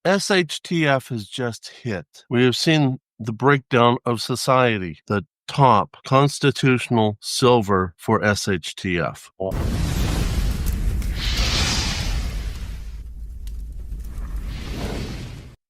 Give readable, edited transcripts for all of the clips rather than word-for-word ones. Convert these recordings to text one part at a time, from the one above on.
SHTF has just hit. We have seen the breakdown of society, the top constitutional silver for SHTF.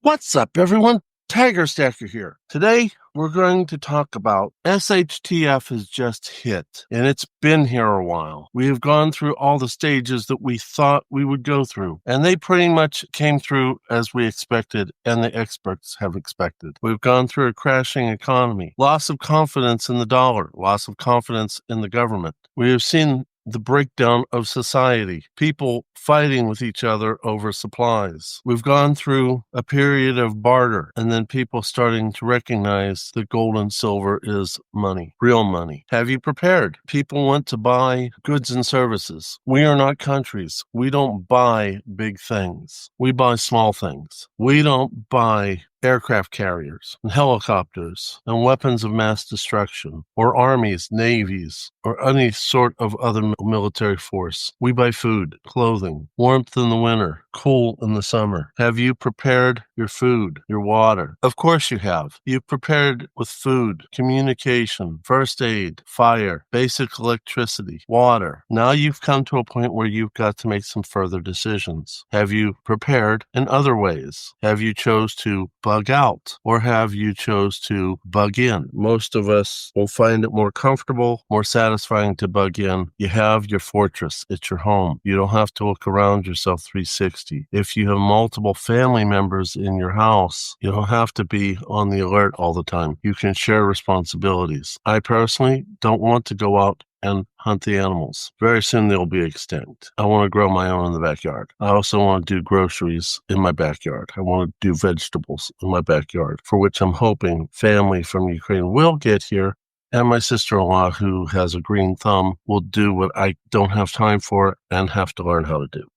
What's up, everyone? Tiger Stacker here. Today, we're going to talk about SHTF has just hit, and it's been here a while. We have gone through all the stages that we thought we would go through, and they pretty much came through as we expected, and the experts have expected. We've gone through a crashing economy, loss of confidence in the dollar, loss of confidence in the government. We have seen the breakdown of society, people fighting with each other over supplies. We've gone through a period of barter, and then people starting to recognize that gold and silver is money, real money. Have you prepared? People want to buy goods and services. We are not countries. We don't buy big things. We buy small things. We don't buy aircraft carriers and helicopters and weapons of mass destruction, or armies, navies, or any sort of other military force. We buy food, clothing, warmth in the winter, cool in the summer. Have you prepared your food, your water? Of course you have. You've prepared with food, communication, first aid, fire, basic electricity, water. Now you've come to a point where you've got to make some further decisions. Have you prepared in other ways? Have you chose to bug out, or have you chose to bug in? Most of us will find it more comfortable, more satisfying to bug in. You have your fortress. It's your home. You don't have to look around yourself 360. If you have multiple family members in your house, you don't have to be on the alert all the time. You can share responsibilities. I personally don't want to go out and hunt the animals. Very soon they'll be extinct. I want to grow my own in the backyard. I also want to do groceries in my backyard. I want to do vegetables in my backyard, for which I'm hoping family from Ukraine will get here, and my sister-in-law, who has a green thumb, will do what I don't have time for and have to learn how to do.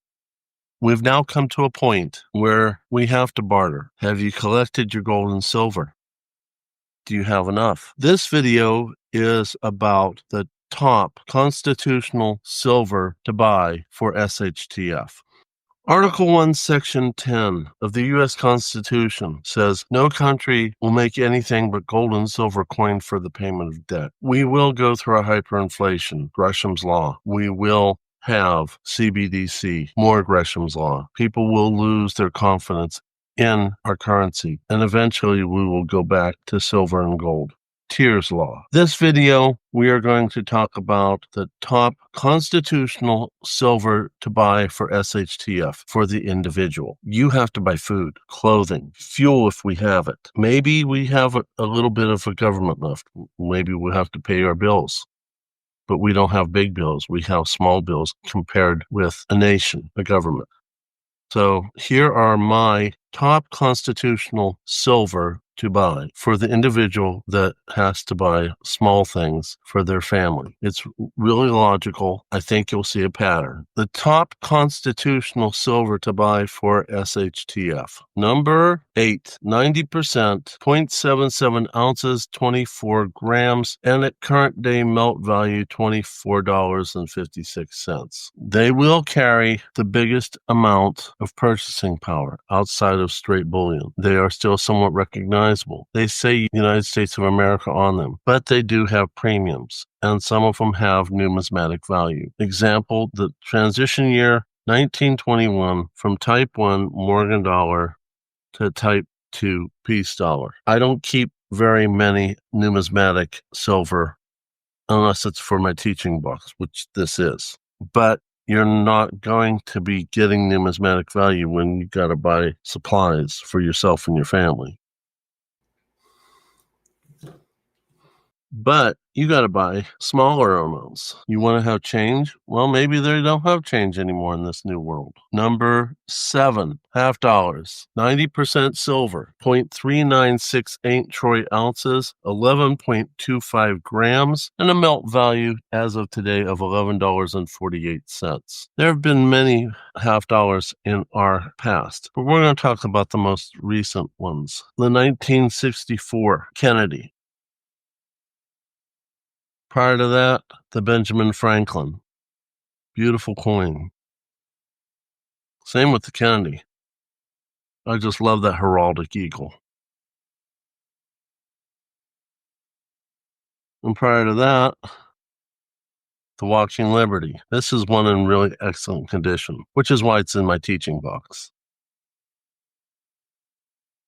We've now come to a point where we have to barter. Have you collected your gold and silver? Do you have enough? This video is about the top constitutional silver to buy for SHTF. Article 1, Section 10 of the U.S. Constitution says, no country will make anything but gold and silver coin for the payment of debt. We will go through a hyperinflation, Gresham's Law. We will have CBDC, more Gresham's Law. People will lose their confidence in our currency, and eventually we will go back to silver and gold. Tears Law. This video, we are going to talk about the top constitutional silver to buy for SHTF for the individual. You have to buy food, clothing, fuel if we have it. Maybe we have a little bit of a government left. Maybe we'll have to pay our bills. But we don't have big bills. We have small bills compared with a nation, a government. So here are my top constitutional silver to buy for the individual that has to buy small things for their family. It's really logical. I think you'll see a pattern. The top constitutional silver to buy for SHTF. Number 8, 90%, 0.77 ounces, 24 grams, and at current day melt value, $24.56. They will carry the biggest amount of purchasing power outside of straight bullion. They are still somewhat recognizable. They say United States of America on them, but they do have premiums, and some of them have numismatic value. Example, the transition year 1921 from type 1 Morgan dollar to type 2 peace dollar. I don't keep very many numismatic silver unless it's for my teaching box, which this is. But you're not going to be getting numismatic value when you got to buy supplies for yourself and your family. But you got to buy smaller amounts. You want to have change? Well, maybe they don't have change anymore in this new world. Number 7, half dollars, 90% silver, 0.3968 troy ounces, 11.25 grams, and a melt value as of today of $11.48. There have been many half dollars in our past, but we're going to talk about the most recent ones. The 1964 Kennedy. Prior to that, the Benjamin Franklin. Beautiful coin. Same with the Kennedy. I just love that heraldic eagle. And prior to that, the Watching Liberty. This is one in really excellent condition, which is why it's in my teaching box.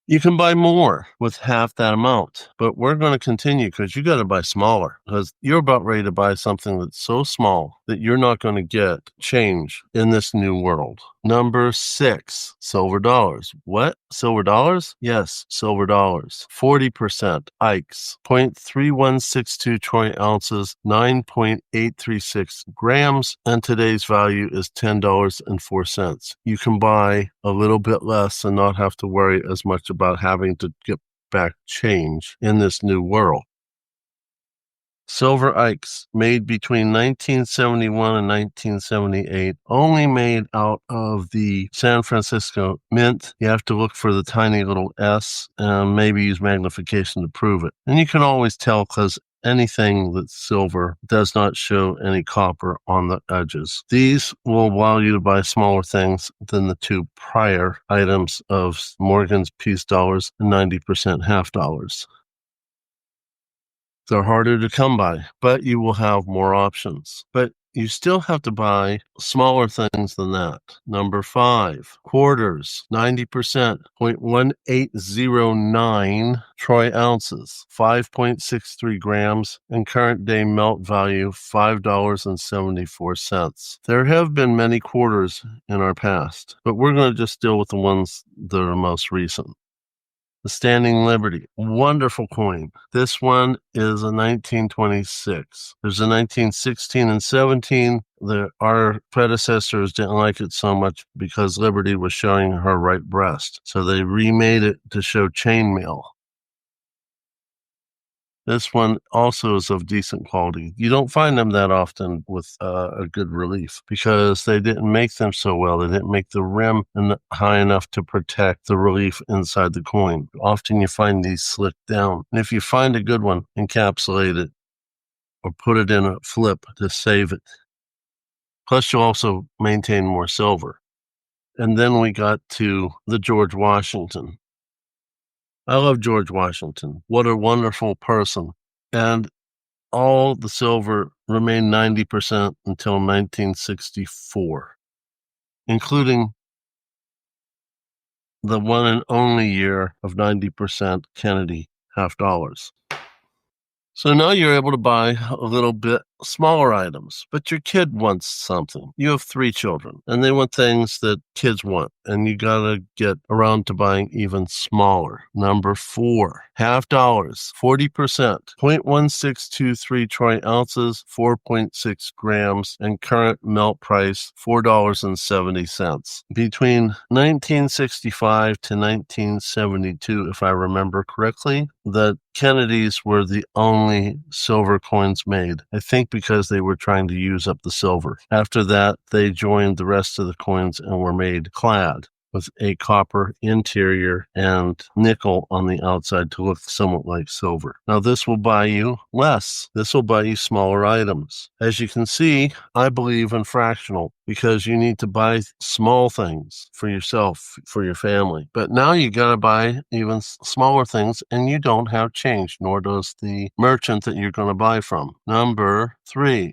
You can buy more with half that amount, but we're going to continue because you got to buy smaller because you're about ready to buy something that's so small that you're not going to get change in this new world. Number 6, silver dollars. What? Silver dollars? Yes, silver dollars. 40%, Ikes, 0.3162 troy ounces, 9.836 grams, and today's value is $10.04. You can buy a little bit less and not have to worry as much about having to get back change in this new world. Silver Ikes, made between 1971 and 1978, only made out of the San Francisco Mint. You have to look for the tiny little S and maybe use magnification to prove it. And you can always tell because anything that's silver does not show any copper on the edges. These will allow you to buy smaller things than the two prior items of Morgan's piece dollars and 90% half dollars. They're harder to come by, but you will have more options. But you still have to buy smaller things than that. Number 5, quarters, 90%, 0.1809 troy ounces, 5.63 grams, and current day melt value $5.74. There have been many quarters in our past, but we're going to just deal with the ones that are most recent. The Standing Liberty, wonderful coin. This one is a 1926. There's a 1916 and 17. Our predecessors didn't like it so much because Liberty was showing her right breast. So they remade it to show chainmail. This one also is of decent quality. You don't find them that often with a good relief because they didn't make them so well. They didn't make the rim high enough to protect the relief inside the coin. Often you find these slicked down. And if you find a good one, encapsulate it or put it in a flip to save it. Plus, you'll also maintain more silver. And then we got to the George Washington. I love George Washington. What a wonderful person. And all the silver remained 90% until 1964, including the one and only year of 90% Kennedy half dollars. So now you're able to buy a little bit smaller items, but your kid wants something. You have 3 children and they want things that kids want, and you got to get around to buying even smaller. Number 4, half dollars, 40%, 0.1623 troy ounces, 4.6 grams, and current melt price $4.70. Between 1965 to 1972, if I remember correctly, the Kennedys were the only silver coins made, I think because they were trying to use up the silver. After that, they joined the rest of the coins and were made clad with a copper interior and nickel on the outside to look somewhat like silver. Now, this will buy you less. This will buy you smaller items. As you can see, I believe in fractional because you need to buy small things for yourself, for your family. But now you got to buy even smaller things, and you don't have change, nor does the merchant that you're going to buy from. Number 3.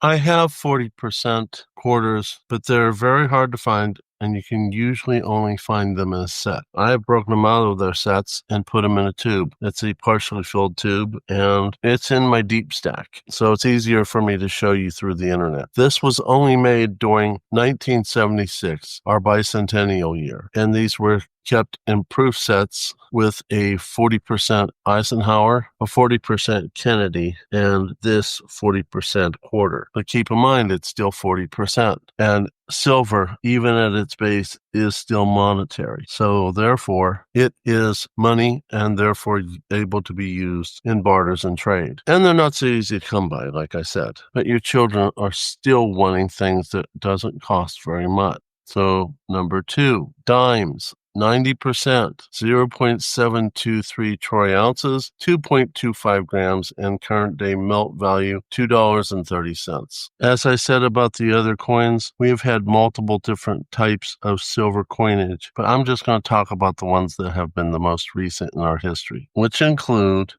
I have 40% quarters, but they're very hard to find, and you can usually only find them in a set. I have broken them out of their sets and put them in a tube. It's a partially filled tube, and it's in my deep stack, so it's easier for me to show you through the internet. This was only made during 1976, our bicentennial year, and these were kept in proof sets with a 40% Eisenhower, a 40% Kennedy, and this 40% quarter. But keep in mind, it's still 40%. And silver, even at its base, is still monetary. So therefore, it is money and therefore able to be used in barters and trade. And they're not so easy to come by, like I said. But your children are still wanting things that doesn't cost very much. So number 2, dimes. 90%, 0.723 troy ounces, 2.25 grams, and current day melt value, $2.30. As I said about the other coins, we have had multiple different types of silver coinage, but I'm just going to talk about the ones that have been the most recent in our history, which include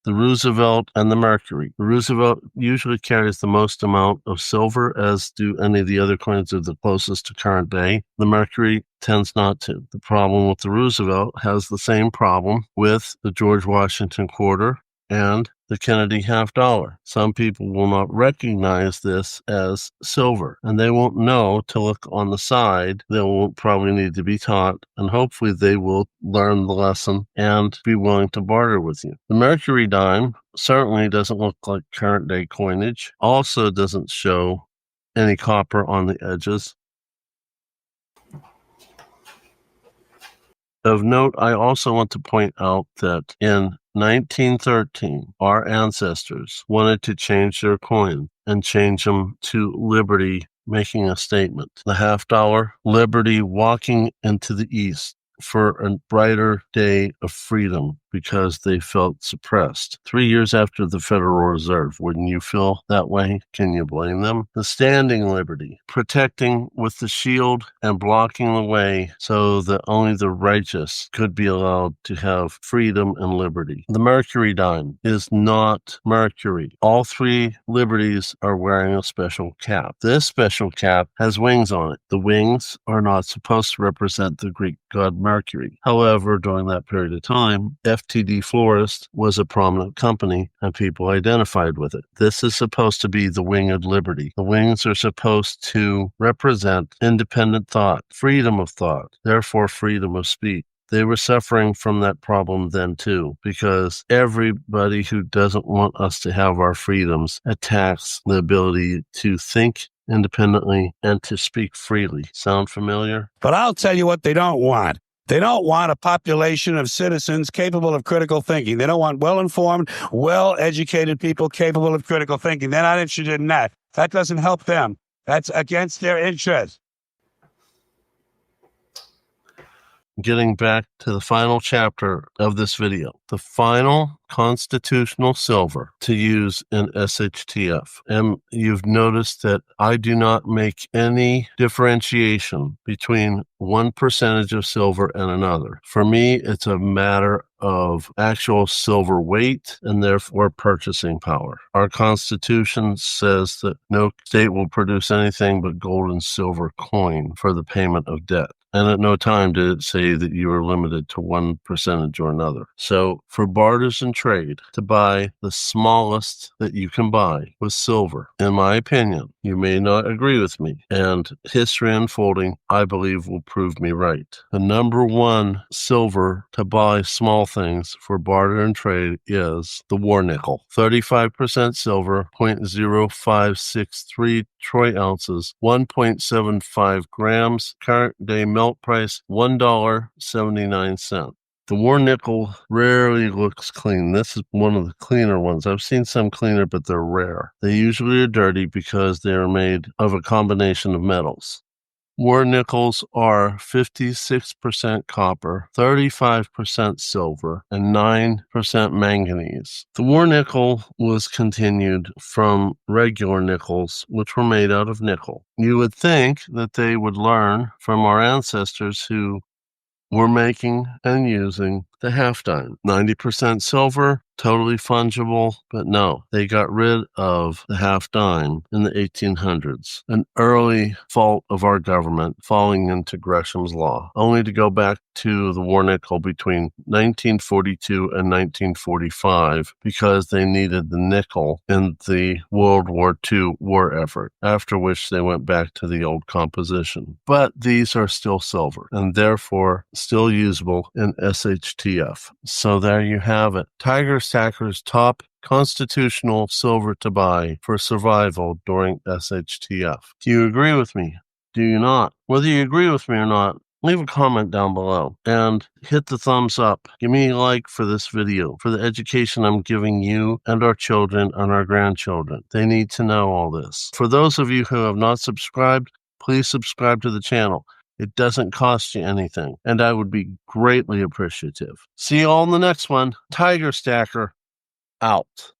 the Roosevelt and the Mercury. The Roosevelt usually carries the most amount of silver, as do any of the other coins that are the closest to current day. The Mercury tends not to. The problem with the Roosevelt has the same problem with the George Washington quarter and the Kennedy $50. Some people will not recognize this as silver, and they won't know to look on the side. They will probably need to be taught, and hopefully they will learn the lesson and be willing to barter with you. The Mercury dime certainly doesn't look like current day coinage, also doesn't show any copper on the edges. Of note, I also want to point out that in 1913, our ancestors wanted to change their coin and change them to Liberty, making a statement. The $50, Liberty walking into the East for a brighter day of freedom because they felt suppressed. 3 years after the Federal Reserve, wouldn't you feel that way? Can you blame them? The standing Liberty, protecting with the shield and blocking the way so that only the righteous could be allowed to have freedom and liberty. The Mercury dime is not Mercury. All three liberties are wearing a special cap. This special cap has wings on it. The wings are not supposed to represent the Greek god Mercury. However, during that period of time, FTD Florist was a prominent company and people identified with it. This is supposed to be the winged liberty. The wings are supposed to represent independent thought, freedom of thought, therefore freedom of speech. They were suffering from that problem then too, because everybody who doesn't want us to have our freedoms attacks the ability to think independently and to speak freely. Sound familiar? But I'll tell you what they don't want. They don't want a population of citizens capable of critical thinking. They don't want well-informed, well-educated people capable of critical thinking. They're not interested in that. That doesn't help them. That's against their interest. Getting back to the final chapter of this video, the final constitutional silver to use in SHTF. And you've noticed that I do not make any differentiation between one percentage of silver and another. For me, it's a matter of actual silver weight and therefore purchasing power. Our Constitution says that no state will produce anything but gold and silver coin for the payment of debt. And at no time did it say that you are limited to one percentage or another. So for barters and trade, to buy the smallest that you can buy with silver, in my opinion, you may not agree with me, and history unfolding, I believe, will prove me right. The number one silver to buy small things for barter and trade is the war nickel. 35% silver, 0.0563 troy ounces, 1.75 grams, current day melt price $1.79. The war nickel rarely looks clean. This is one of the cleaner ones. I've seen some cleaner, but they're rare. They usually are dirty because they are made of a combination of metals. War nickels are 56% copper, 35% silver, and 9% manganese. The war nickel was continued from regular nickels, which were made out of nickel. You would think that they would learn from our ancestors who were making and using the half dime. 90% silver, totally fungible, but no, they got rid of the half dime in the 1800s, an early fault of our government falling into Gresham's law, only to go back to the war nickel between 1942 and 1945 because they needed the nickel in the World War II war effort, after which they went back to the old composition. But these are still silver and therefore still usable in SHTF. So there you have it. Tiger Stacker's top constitutional silver to buy for survival during SHTF. Do you agree with me? Do you not? Whether you agree with me or not, leave a comment down below and hit the thumbs up. Give me a like for this video, for the education I'm giving you and our children and our grandchildren. They need to know all this. For those of you who have not subscribed, please subscribe to the channel. It doesn't cost you anything, and I would be greatly appreciative. See you all in the next one. Tiger Stacker, out.